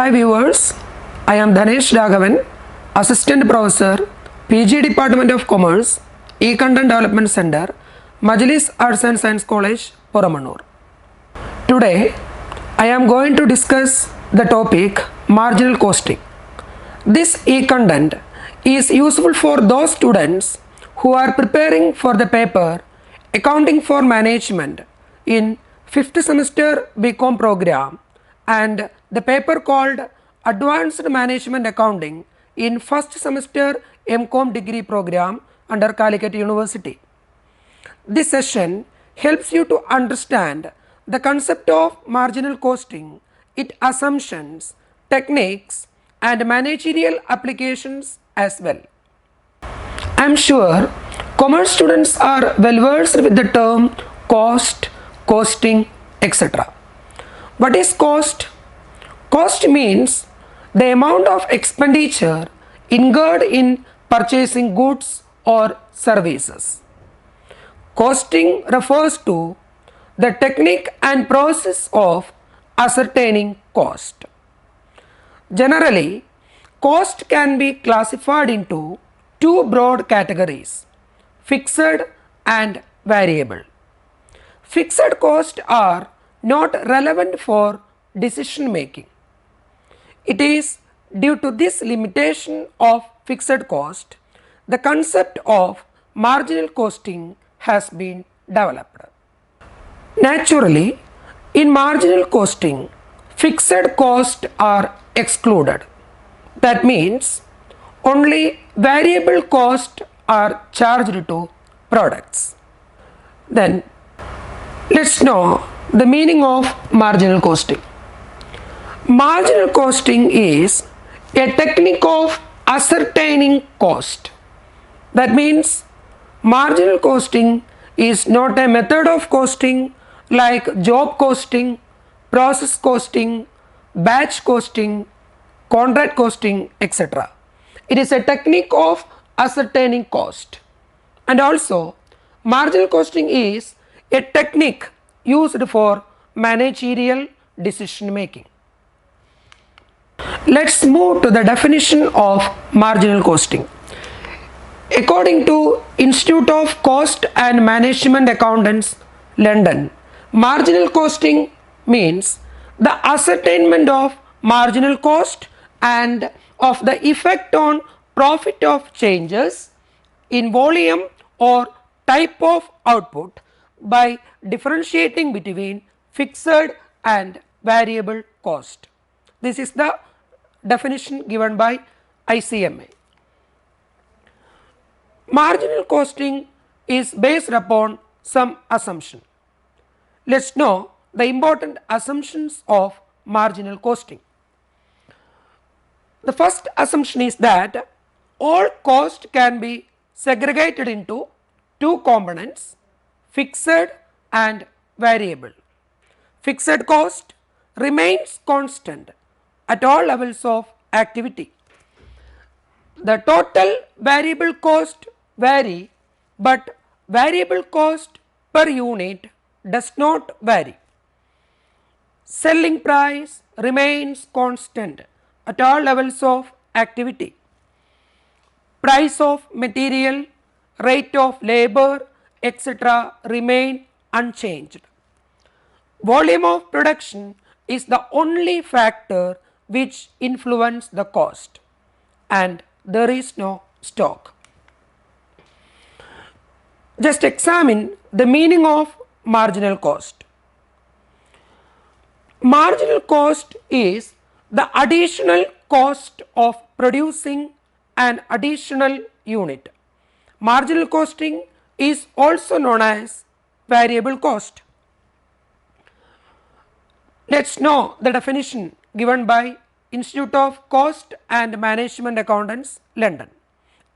Hi viewers, I am Dhanesh Raghavan, Assistant Professor, PG Department of Commerce, E-Content Development Center, Majlis Arts and Science College, Poramanur. Today, I am going to discuss the topic marginal costing. This e-content is useful for those students who are preparing for the paper Accounting for Management in 5th semester BCom program and the paper called Advanced Management Accounting in 1st semester MCom degree program under Calicut University. This session helps you to understand the concept of marginal costing, its assumptions, techniques and managerial applications as well. I am sure commerce students are well versed with the term cost, costing, etc. What is cost? Cost means the amount of expenditure incurred in purchasing goods or services. Costing refers to the technique and process of ascertaining cost. Generally, cost can be classified into two broad categories, fixed and variable. Fixed costs are not relevant for decision making. It is due to this limitation of fixed cost, the concept of marginal costing has been developed. Naturally, in marginal costing, fixed costs are excluded. That means only variable costs are charged to products. Then let's know the meaning of marginal costing. Marginal costing is a technique of ascertaining cost. That means marginal costing is not a method of costing like job costing, process costing, batch costing, contract costing, etc. It is a technique of ascertaining cost. And also, marginal costing is a technique used for managerial decision making. Let's move to the definition of marginal costing. According to Institute of Cost and Management Accountants, London, marginal costing means the ascertainment of marginal cost and of the effect on profit of changes in volume or type of output by differentiating between fixed and variable cost. This is the definition given by ICMA. Marginal costing is based upon some assumption. Let's know the important assumptions of marginal costing. The first assumption is that all cost can be segregated into two components, fixed and variable. Fixed cost remains constant at all levels of activity. The total variable cost vary, but variable cost per unit does not vary. Selling price remains constant at all levels of activity. Price of material, rate of labor, etc. remain unchanged. Volume of production is the only factor which influence the cost, and there is no stock. Just examine the meaning of marginal cost. Marginal cost is the additional cost of producing an additional unit. Marginal costing is also known as variable cost. Let's know the definition given by Institute of Cost and Management Accountants, London.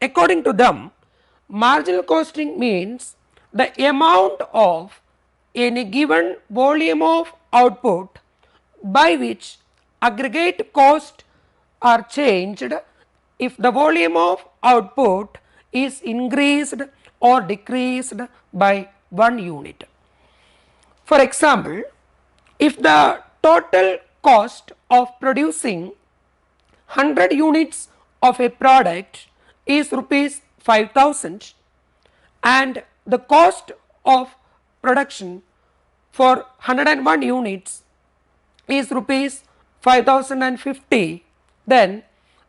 According to them, marginal costing means the amount of any given volume of output by which aggregate cost are changed if the volume of output is increased or decreased by 1 unit. For example, if the total cost of producing 100 units of a product is rupees 5,000 and the cost of production for 101 units is rupees 5,050, then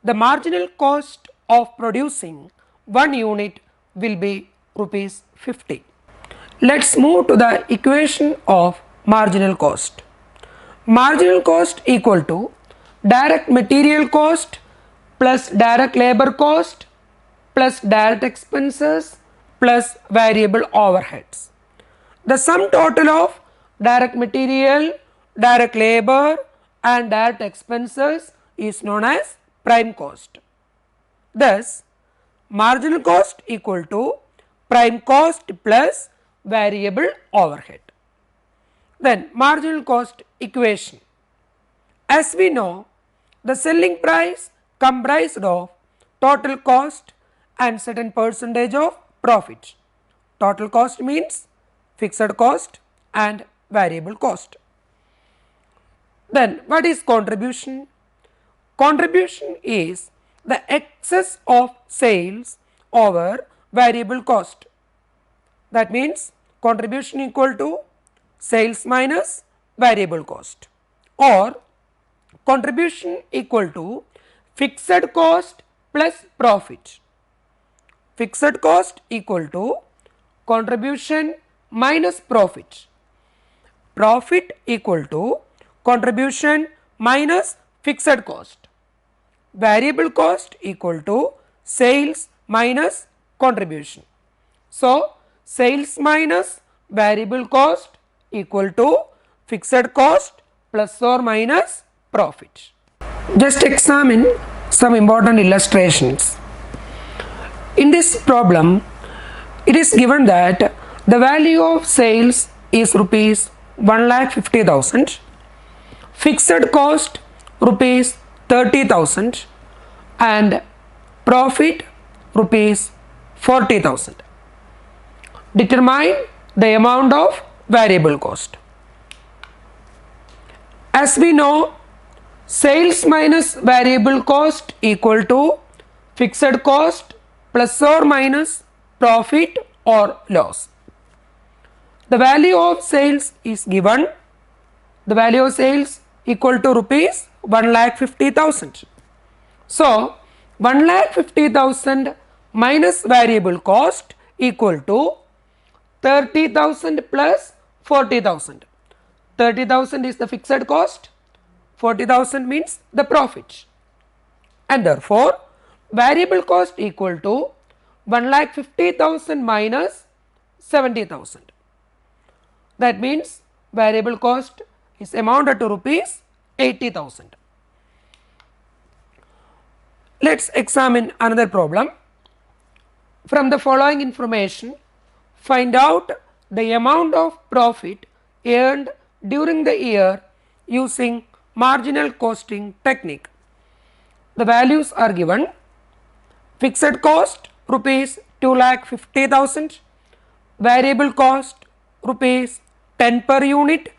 the marginal cost of producing 1 unit will be rupees 50. Let's move to the equation of marginal cost. Marginal cost equal to direct material cost plus direct labor cost plus direct expenses plus variable overheads. The sum total of direct material, direct labor and direct expenses is known as prime cost. Thus, marginal cost equal to prime cost plus variable overhead. Then marginal cost equation. As we know, the selling price comprised of total cost and certain percentage of profit. Total cost means fixed cost and variable cost. Then what is contribution? Contribution is the excess of sales over variable cost. That means contribution equal to sales minus variable cost, or contribution equal to fixed cost plus profit. Fixed cost equal to contribution minus profit. Profit equal to contribution minus fixed cost. Variable cost equal to sales minus contribution. So, sales minus variable cost equal to fixed cost plus or minus profit. Just examine some important illustrations. In this problem, it is given that the value of sales is rupees 1,50,000, fixed cost rupees 30,000 and profit rupees 40,000. Determine the amount of variable cost. As we know, sales minus variable cost equal to fixed cost plus or minus profit or loss. The value of sales is given. The value of sales equal to rupees 1,50,000. So, 1,50,000 minus variable cost equal to 30,000 plus 40,000. 30,000 is the fixed cost, 40,000 means the profit, and therefore variable cost equal to 1,50,000 minus 70,000. That means variable cost is amounted to rupees 80,000. Let us examine another problem. From the following information, find out the amount of profit earned during the year using marginal costing technique. The values are given. Fixed cost rupees 2,50,000, variable cost rupees 10 per unit,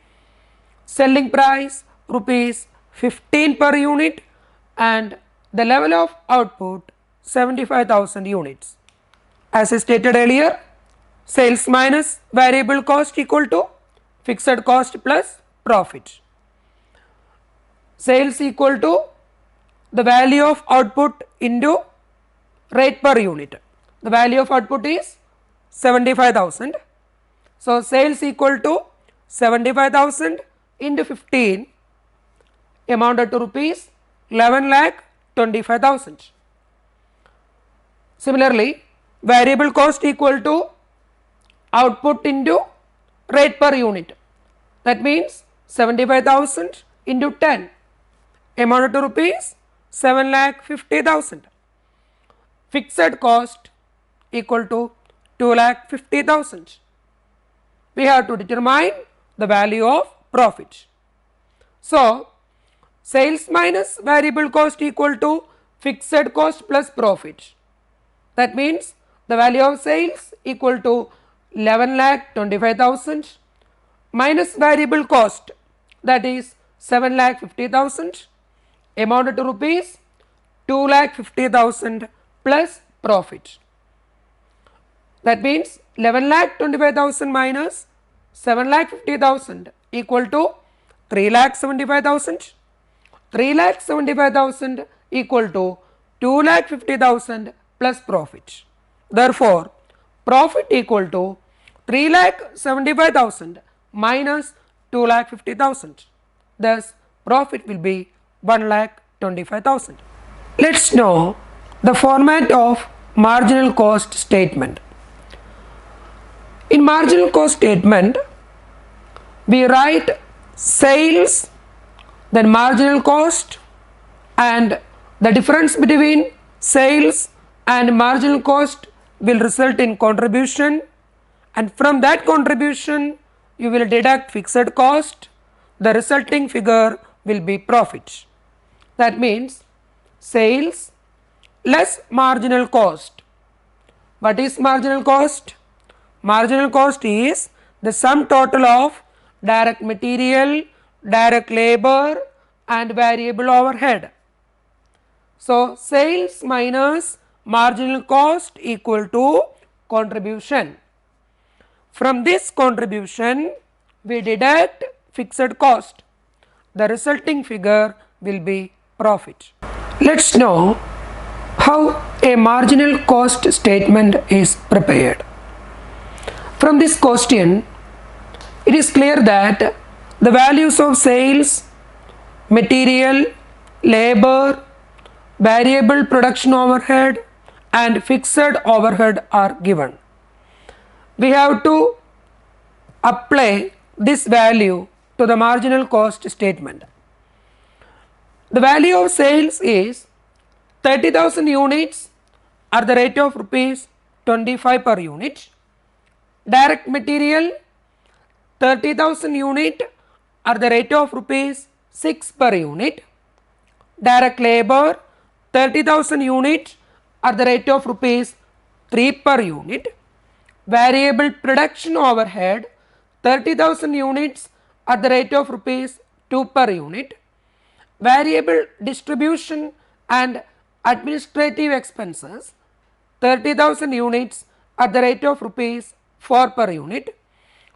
selling price rupees 15 per unit and the level of output 75,000 units. As I stated earlier, sales minus variable cost equal to fixed cost plus profit. Sales equal to the value of output into rate per unit. The value of output is 75,000. So, sales equal to 75,000 into 15 amounted to rupees 11,25,000. Similarly, variable cost equal to output into rate per unit. That means 75,000 into 10 amounted to rupees 7,50,000. Fixed cost equal to 2,50,000. We have to determine the value of profit. So, sales minus variable cost equal to fixed cost plus profit. That means the value of sales equal to 11,25,000 minus variable cost, that is 7,50,000 amounted to rupees 2,50,000 plus profit. That means 11,25,000 minus 7,50,000 equal to 3,75,000. 3,75,000 equal to 2,50,000 plus profit. Therefore, profit equal to 3,75,000 minus 2,50,000. Thus, profit will be 1,25,000. Let's know the format of marginal cost statement. In marginal cost statement, we write sales, then marginal cost, and the difference between sales and marginal cost will result in contribution, and from that contribution you will deduct fixed cost. The resulting figure will be profit. That means sales less marginal cost. What is marginal cost? Marginal cost is the sum total of direct material, direct labor and variable overhead. So, sales minus marginal cost equal to contribution. From this contribution we deduct fixed cost. The resulting figure will be profit. Let's know how a marginal cost statement is prepared. From this question, it is clear that the values of sales, material, labor, variable production overhead and fixed overhead are given. We have to apply this value to the marginal cost statement. The value of sales is 30,000 units at the rate of rupees 25 per unit. Direct material 30,000 unit at the rate of rupees 6 per unit. Direct labor 30,000 unit at the rate of rupees 3 per unit. Variable production overhead 30,000 units at the rate of rupees 2 per unit. Variable distribution and administrative expenses 30,000 units at the rate of rupees 4 per unit.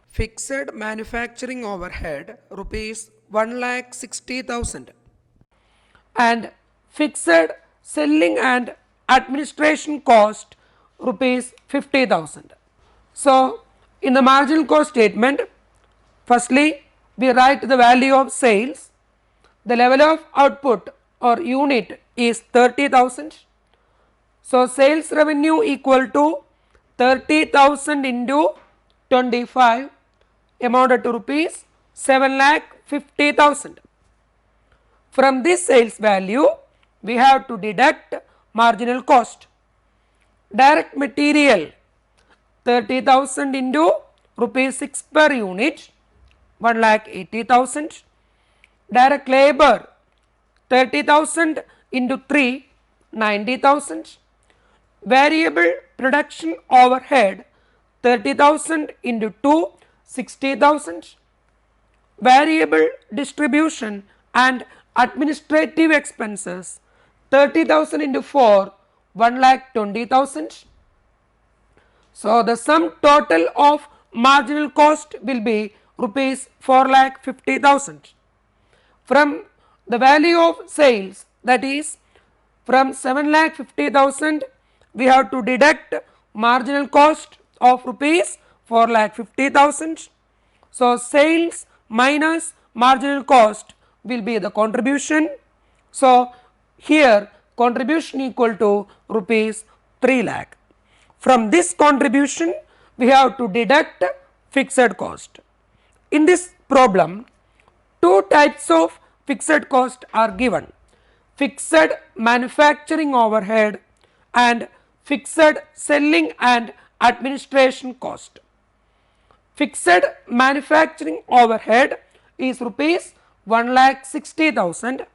Fixed manufacturing overhead rupees 1,60,000 and fixed selling and administration cost rupees 50,000. So, in the marginal cost statement, firstly we write the value of sales. The level of output or unit is 30,000. So, sales revenue equal to 30,000 into 25 amounted to rupees 7,50,000. From this sales value we have to deduct marginal cost. Direct material 30,000 into rupees 6 per unit 1,80,000. Direct labor 30,000 into 3 90,000. Variable production overhead 30,000 into 2 60,000. Variable distribution and administrative expenses 30,000 into 4 1,20,000. So, the sum total of marginal cost will be rupees 4,50,000. From the value of sales, that is from 7,50,000 we have to deduct marginal cost of rupees 4,50,000. So, sales minus marginal cost will be the contribution. So, here contribution equal to rupees 3 lakh. From this contribution we have to deduct fixed cost. In this problem, two types of fixed cost are given: fixed manufacturing overhead and fixed selling and administration cost. Fixed manufacturing overhead is rupees 1,60,000.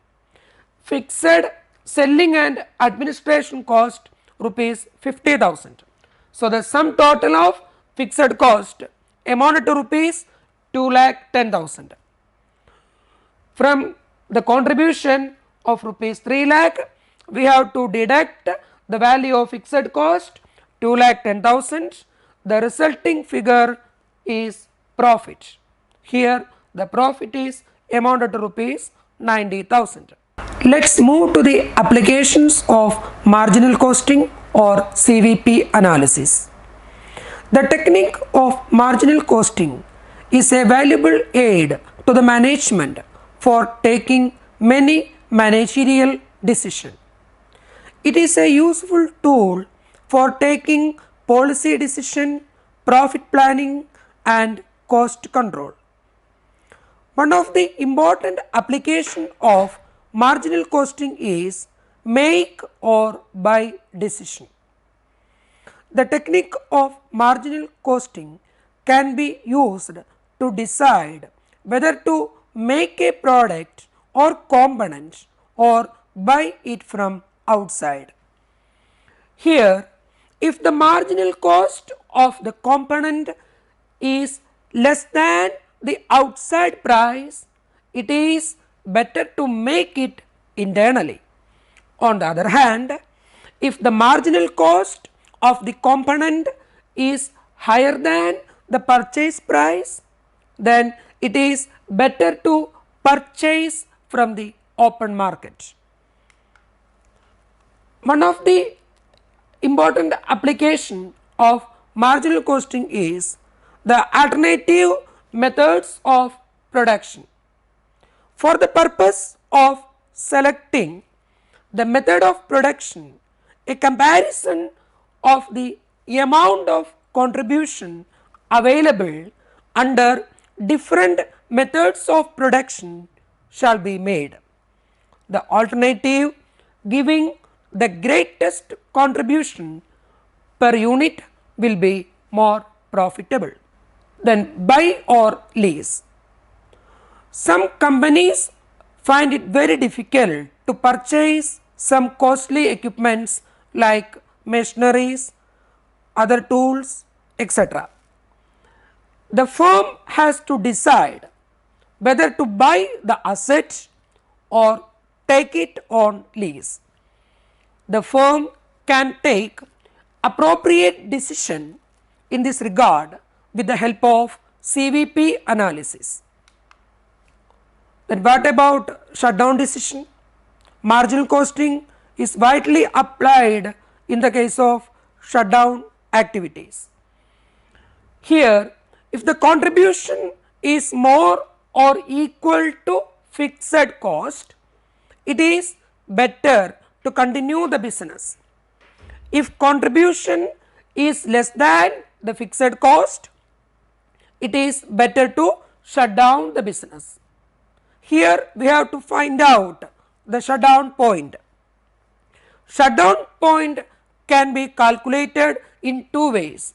Fixed selling and administration cost rupees 50,000. So, the sum total of fixed cost amounted to rupees 2,10,000. from the contribution of rupees 3 lakh, we have to deduct the value of fixed cost 2 lakh 10,000. The resulting figure is profit. Here the profit is amounted to rupees 90,000. Let's move to the applications of marginal costing or CVP analysis. The technique of marginal costing is a valuable aid to the management for taking many managerial decisions. It is a useful tool for taking policy decision, profit planning and cost control. One of the important application of marginal costing is make or buy decision. The technique of marginal costing can be used to decide whether to make a product or component or buy it from outside. Here, if the marginal cost of the component is less than the outside price, it is better to make it internally. On the other hand, if the marginal cost of the component is higher than the purchase price, then it is better to purchase from the open market. One of the important application of marginal costing is the alternative methods of production. For the purpose of selecting the method of production, a comparison of the amount of contribution available under different methods of production shall be made. The alternative giving the greatest contribution per unit will be more profitable. Then buy or lease. Some companies find it very difficult to purchase some costly equipments like machineries, other tools, etc. The firm has to decide whether to buy the asset or take it on lease. The firm can take appropriate decision in this regard with the help of CVP analysis. Then what about shutdown decision? Marginal costing is widely applied in the case of shutdown activities. Here, if the contribution is more or equal to fixed cost, it is better to continue the business. If contribution is less than the fixed cost, it is better to shut down the business. Here we have to find out the shutdown point. Shutdown point can be calculated in two ways,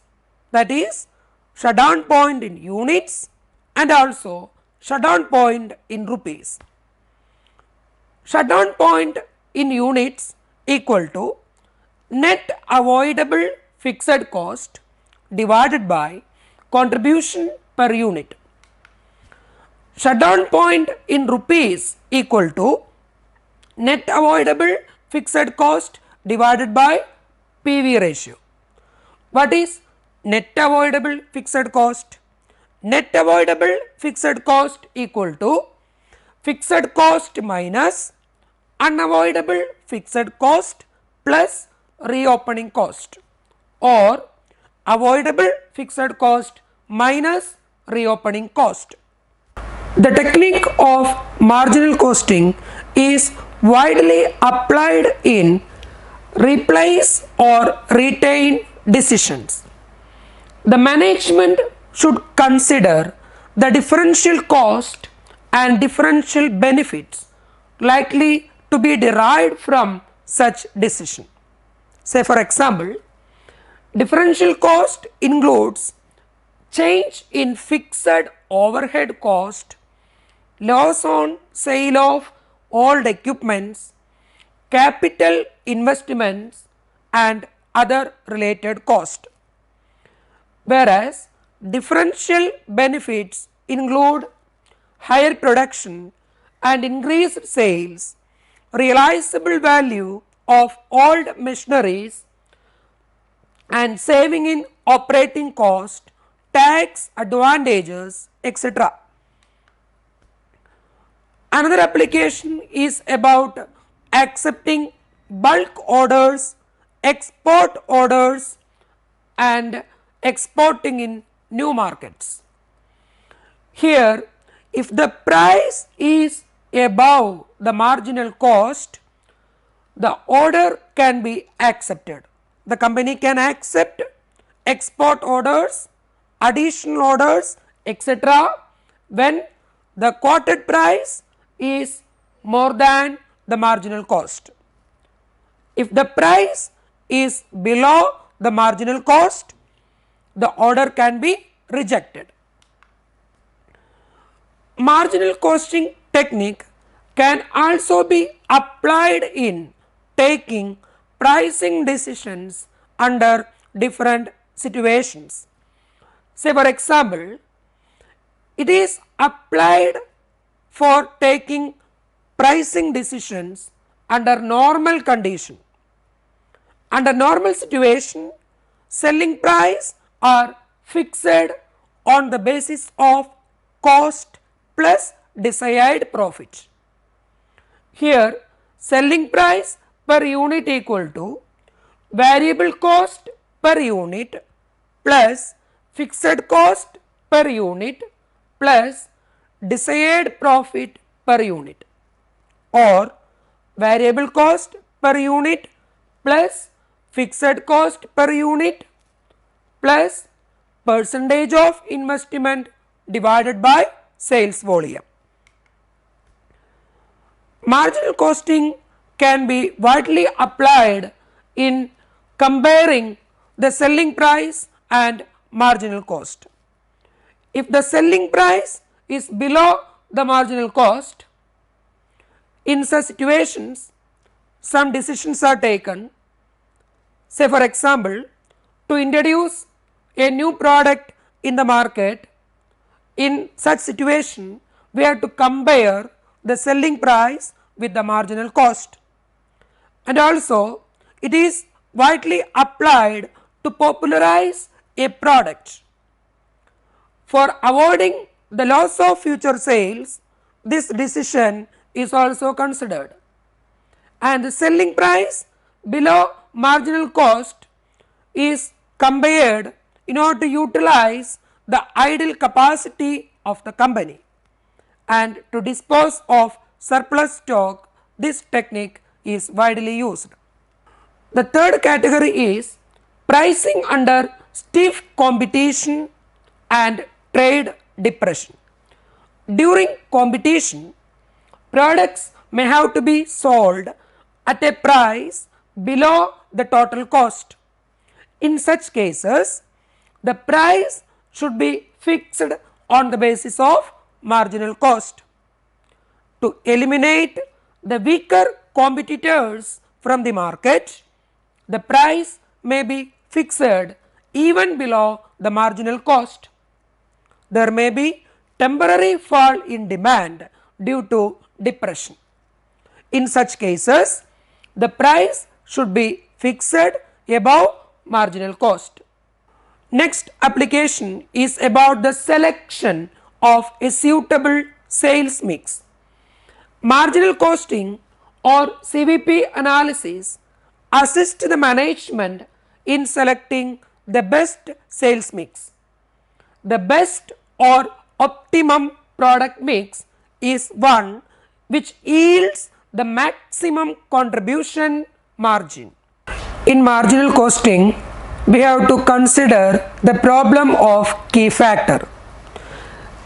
that is shutdown point in units and also shutdown point in rupees. Shutdown point in units equal to net avoidable fixed cost divided by contribution per unit. Shutdown point in rupees equal to net avoidable fixed cost divided by PV ratio. What is net avoidable fixed cost? Net avoidable fixed cost equal to fixed cost minus unavoidable fixed cost plus reopening cost, or avoidable fixed cost minus reopening cost. The technique of marginal costing is widely applied in replace or retain decisions. The management should consider the differential cost and differential benefits likely to be derived from such decision. Say for example, differential cost includes change in fixed overhead cost, loss on sale of old equipments, capital investments and other related cost. Whereas differential benefits include higher production and increased sales, realizable value of old machineries, and saving in operating cost, tax advantages, etc. Another application is about accepting bulk orders, export orders, and exporting in new markets. Here, if the price is above the marginal cost, the order can be accepted. The company can accept export orders, additional orders, etc. when the quoted price is more than the marginal cost. If the price is below the marginal cost, the order can be rejected. Marginal costing technique can also be applied in taking pricing decisions under different situations. Say for example, it is applied for taking pricing decisions under normal condition. Under normal situation, selling price are fixed on the basis of cost plus desired profit. Here, selling price per unit equal to variable cost per unit plus fixed cost per unit plus desired profit per unit, or variable cost per unit plus fixed cost per unit plus percentage of investment divided by sales volume. Marginal costing can be widely applied in comparing the selling price and marginal cost. If the selling price is below the marginal cost, in such situations some decisions are taken. Say for example, to introduce a new product in the market, in such situation we have to compare the selling price with the marginal cost, and also it is widely applied to popularize a product. For avoiding the loss of future sales, this decision is also considered, and the selling price below marginal cost is compared in order to utilize the idle capacity of the company, and to dispose of surplus stock. This technique is widely used. The third category is pricing under stiff competition and trade depression. During competition, products may have to be sold at a price below the total cost. In such cases, the price should be fixed on the basis of marginal cost. To eliminate the weaker competitors from the market, the price may be fixed even below the marginal cost. There may be temporary fall in demand due to depression. In such cases, the price should be fixed above marginal cost. Next application is about the selection of a suitable sales mix. Marginal costing or CVP analysis assist the management in selecting the best sales mix. The best or optimum product mix is one which yields the maximum contribution margin. In marginal costing, we have to consider the problem of key factor.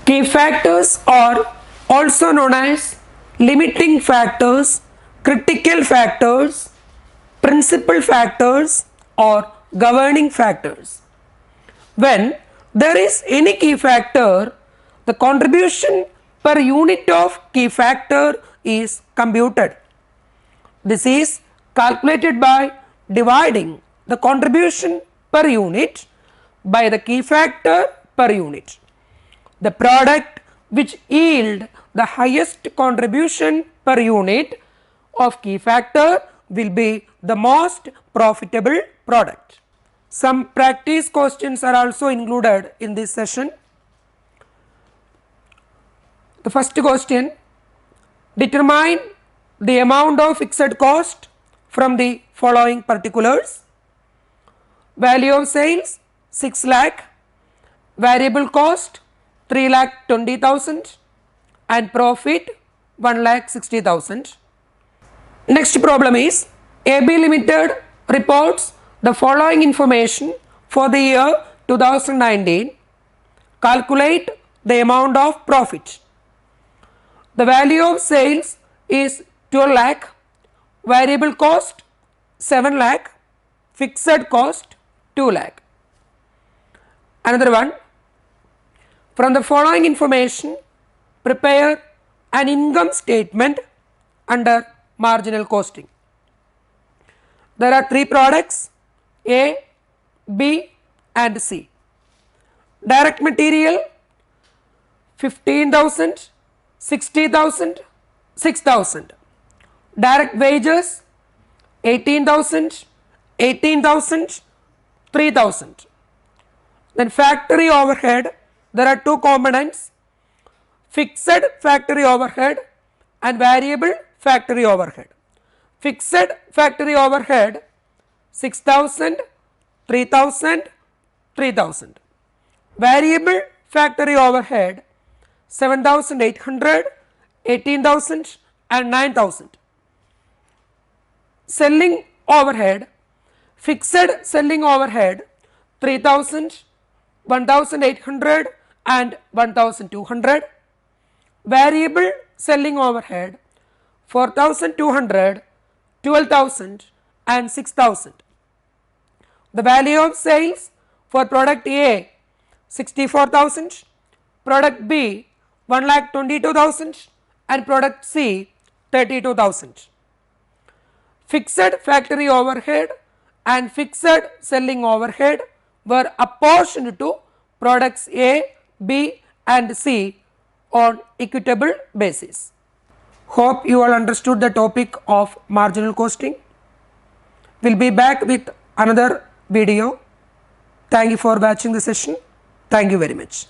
Key factors are also known as limiting factors, critical factors, principal factors, or governing factors. When there is any key factor, the contribution per unit of key factor is computed. This is calculated by dividing the contribution per unit by the key factor per unit. The product which yield the highest contribution per unit of key factor will be the most profitable product. Some practice questions are also included in this session. The first question, determine the amount of fixed cost from the following particulars: value of sales 6 lakh, variable cost 3,20,000 and profit 1,60,000. Next problem is, AB Limited reports the following information for the year 2019. Calculate the amount of profit. The value of sales is 12 lakh, variable cost 7 lakh, fixed cost 2 lakh. Another one, from the following information prepare an income statement under marginal costing. There are 3 products A, B and C. Direct material 15,000, 60,000, 6,000. Direct wages 18,000, 18,000, 3,000. Then factory overhead, there are 2 components, fixed factory overhead and variable factory overhead. Fixed factory overhead 6,000, 3,000, 3,000. Variable factory overhead 7,800, 18,000 and 9,000. Selling overhead, fixed selling overhead 3,000, 1,800 and 1,200. Variable selling overhead 4,200, 12,000 and 6,000. The value of sales for product A 64,000, product B 1,22,000 and product C 32,000. Fixed factory overhead and fixed selling overhead were apportioned to products A, B and C on equitable basis. Hope you all understood the topic of marginal costing. We will be back with another video. Thank you for watching the session. Thank you very much.